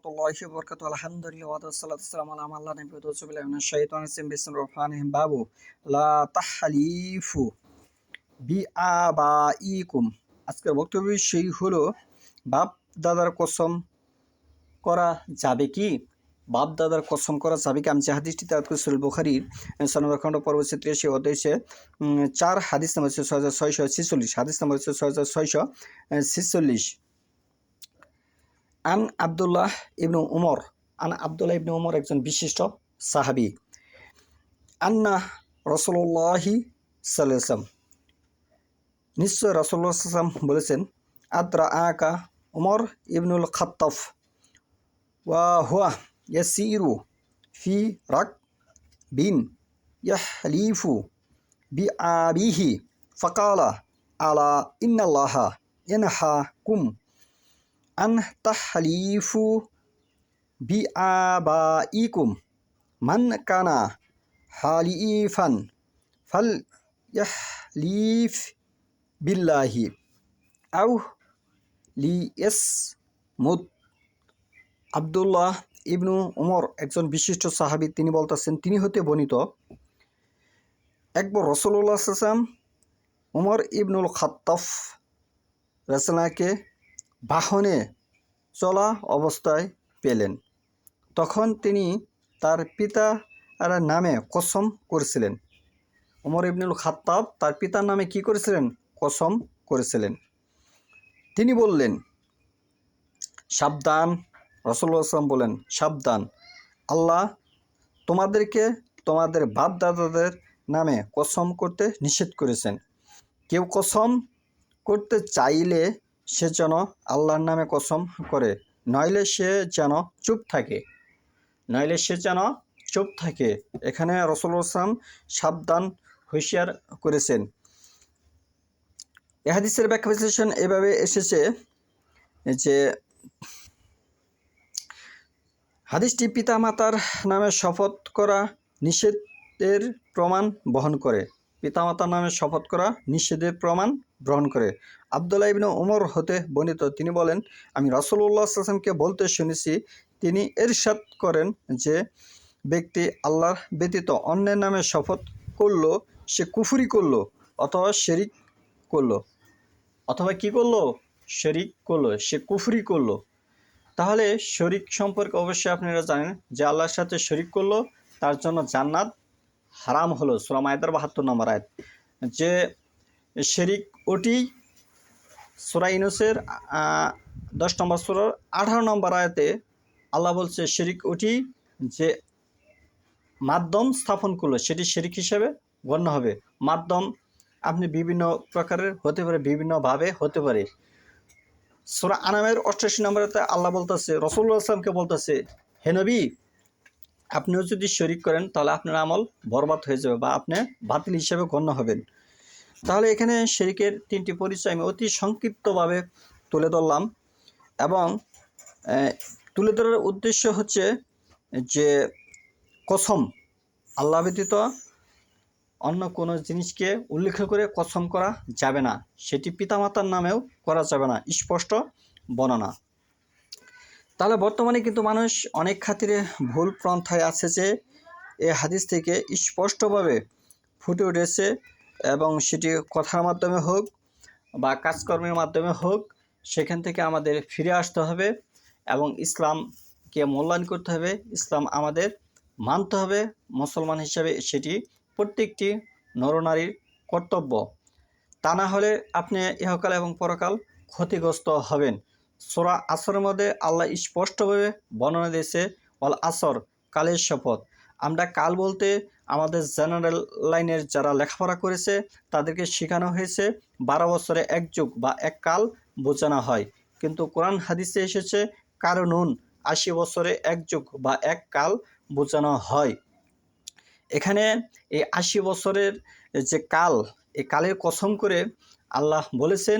warahmatullahi wabarakatuh. Alhamdulillah wa wassalatu wassalamu ala man la nabiyya ba'dahu. Billahi minash shaitanir rajim. Bismillahir babu la tahlifu বিআবাইকুম। আজকের বক্তব্য সেই হলো বাপ দাদার কসম করা যাবে কি? বাপ দাদার কসম করা যাবে কি? আমি যে হাদিসটি তেলাওয়াত করেছি সহিহ বুখারীর ৯ নম্বর খণ্ড পর্ব ৮৩ অধ্যায়ে ৪ হাদিস নম্বর ৬৬৪৬, হাদিস নম্বর ৬৬৪৬। আন আব্দুল্লাহ ইবনু উমর, আব্দুল্লাহ ইবনু উমর একজন বিশিষ্ট সাহাবী। আন্না রাসূলুল্লাহি সাল্লাল্লাহু আলাইহি ওয়াসাল্লাম, নিশ্চয় রাসূলুল্লাহ সাল্লাল্লাহু আলাইহি ওয়াসাল্লাম বলেছেন, আদ্রা আকা উমর ইবনুল খাত্তাব ওয়া হুয়া ইয়াসিরু ফি রাকবিন ইয়াহলিফু বিআবিহি ফাকালা আলা ইন্নাল্লাহা ইয়ানহাকুম আন তাহলিফু বিআবাইকুম মান কানা হালিফান ফাল ইয়াহলিফ বিল্লাহি আও লিয়াসমুত। আব্দুল্লাহ ইবনু উমর একজন বিশিষ্ট সাহাবী, তিনি বলতেছেন, তিনি হতে বর্ণিত, একবার রাসূলুল্লাহ সাল্লাল্লাহু আলাইহি ওয়াসাল্লাম উমর ইবনুল খাত্তাব রাসূলকে বাহনে চলা অবস্থায় পেলেন। তখন তিনি তার পিতার নামে কসম করেছিলেন। উমর ইবনুল খাত্তাব তার পিতার নামে কি করেছিলেন? কসম করেছিলেন। তিনি বললেন, সাবধান। রাসূলুল্লাহ সাল্লাল্লাহু আলাইহি ওয়াসাল্লাম বলেন, সাবধান, আল্লাহ তোমাদেরকে তোমাদের বাপ দাদাদের নামে কসম করতে নিষেধ করেছেন। কেউ কসম করতে চাইলে সে যেন আল্লাহর নামে কসম করে, নইলে সে যেন চুপ থাকে। এখানে রাসূলুল্লাহ সাল্লাল্লাহু আলাইহি ওয়াসাল্লাম সাবধান, হুঁশিয়ার করেছেন। এই হাদিসের ব্যাখ্যা বিশ্লেষণ এভাবে এসেছে যে হাদিসটি পিতামাতার নামে শপথ করা নিষেধের প্রমাণ বহন করে। পিতামাতার নামে শপথ করা নিষেধের প্রমাণ গ্রহণ করে। আব্দুল্লাহ ইবনে উমর হতে বর্ণিত, তিনি বলেন, আমি রাসূলুল্লাহ সাল্লাল্লাহু আলাইহি ওয়াসাল্লামকে বলতে শুনেছি, তিনি ইরশাদ করেন যে ব্যক্তি আল্লাহর ব্যতীত অন্যের নামে শপথ করলো সে কুফরি করলো অথবা শিরিক করলো, সে কুফরি করলো। তাহলে শরিক সম্পর্কে অবশ্যই আপনারা জানেন যে আল্লাহর সাথে শরিক করলো তার জন্য জান্নাত হারাম হলো। সূরা মায়েদার ৭২ নম্বর আয়াত। যে শরিক ওটি সূরা ইউনূসের ১০ নম্বর সূরার ১৮ নম্বর আয়াতে আল্লাহ বলছে, শরিক ওটি যে মাধ্যম স্থাপন করলো সেটি শরিক হিসেবে গণ্য হবে। মাধ্যম আপনি বিভিন্ন প্রকারের হতে পারে, বিভিন্নভাবে হতে পারে। সূরা আনামের ৮৮ নম্বরেতে আল্লাহ বলতেছে, রাসূলুল্লাহ সাল্লাল্লাহু আলাইহি ওয়াসাল্লামকে বলতেছে, হে নবী, আপনিও যদি শরিক করেন তাহলে আপনার আমল বরবাদ হয়ে যাবে বা আপনি বাতিল হিসেবে গণ্য হবেন। তাহলে এখানে শিরকের ৩টি পরিচয় আমি অতি সংক্ষিপ্তভাবে তুলে ধরলাম, এবং তুলে ধরার উদ্দেশ্য হচ্ছে যে কসম, আল্লাহ ব্যতীত অন্য কোনো জিনিসকে উল্লেখ করে কসম করা যাবে না, সেটি পিতামাতার নামেও করা যাবে না, স্পষ্ট বর্ণনা। তাহলে বর্তমানে কিন্তু মানুষ অনেক খাতিরে ভুল পন্থায় আছে যে এই হাদিস থেকে স্পষ্টভাবে ফুটে উঠেছে, এবং সেটি কথার মাধ্যমে হোক বা কাজকর্মের মাধ্যমে হোক, সেখান থেকে আমাদের ফিরে আসতে হবে এবং ইসলামকে মূল্যায়ন করতে হবে, ইসলাম আমাদের মানতে হবে। মুসলমান হিসাবে সেটি প্রত্যেকটি নরনারীর কর্তব্য। তা না হলে আপনি ইহকাল এবং পরকাল ক্ষতিগ্রস্ত হবেন। সূরা আসরের মধ্যে আল্লাহ স্পষ্টভাবে বর্ণনা দিয়েছে, ওয়াল আসর, কালের শপথ। আমরা কাল বলতে আমাদের জেনারেল লাইনের যারা লেখাপড়া করেছে তাদেরকে শেখানো হয়েছে ১২ বছরে এক যুগ বা এক কাল বোঝানো হয়, কিন্তু কোরআন হাদিসে এসেছে কারণুন, ৮০ বছরে এক যুগ বা এক কাল বোঝানো হয়। এখানে এই ৮০ বছরের যে কাল, এই কালের কসম করে আল্লাহ বলেছেন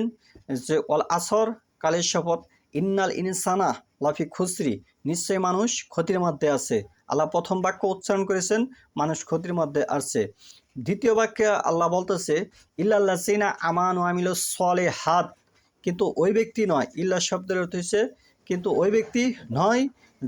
যে ওয়াল আসর, কালের শপথ, ইন্নাল ইনসানা লাফি খুসরি, নিশ্চয়ই মানুষ ক্ষতির মধ্যে আছে। আল্লাহ প্রথম বাক্য উচ্চারণ করেছেন, মানুষ ক্ষতির মধ্যে আছে। দ্বিতীয় বাক্যে আল্লাহ বলতেছে ইল্লাল্লাযিনা আমানু ওয়া আমিলুস সলিহাত, কিন্তু ওই ব্যক্তি নয়। ইল্লা শব্দের অর্থ হচ্ছে কিন্তু ওই ব্যক্তি নয়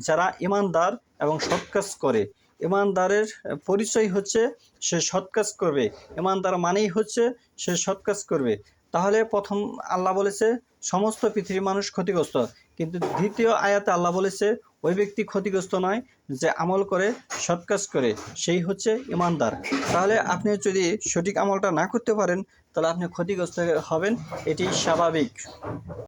যারা ইমানদার এবং সৎ কাজ করে। ইমানদারের পরিচয় হচ্ছে সে সৎ কাজ করবে, ইমানদার মানেই হচ্ছে সে সৎ কাজ করবে। তাহলে প্রথম আল্লাহ বলেছে সমস্ত পৃথিবীর মানুষ ক্ষতিগ্রস্ত, কিন্তু দ্বিতীয় আয়াতে আল্লাহ বলেছে ওই ব্যক্তি ক্ষতিগ্রস্ত নয় যে আমল করে, সৎ কাজ করে, সেই হচ্ছে ইমানদার। তাহলে আপনি যদি সঠিক আমলটা না করতে পারেন তাহলে আপনি ক্ষতিগ্রস্ত হবেন, এটি স্বাভাবিক।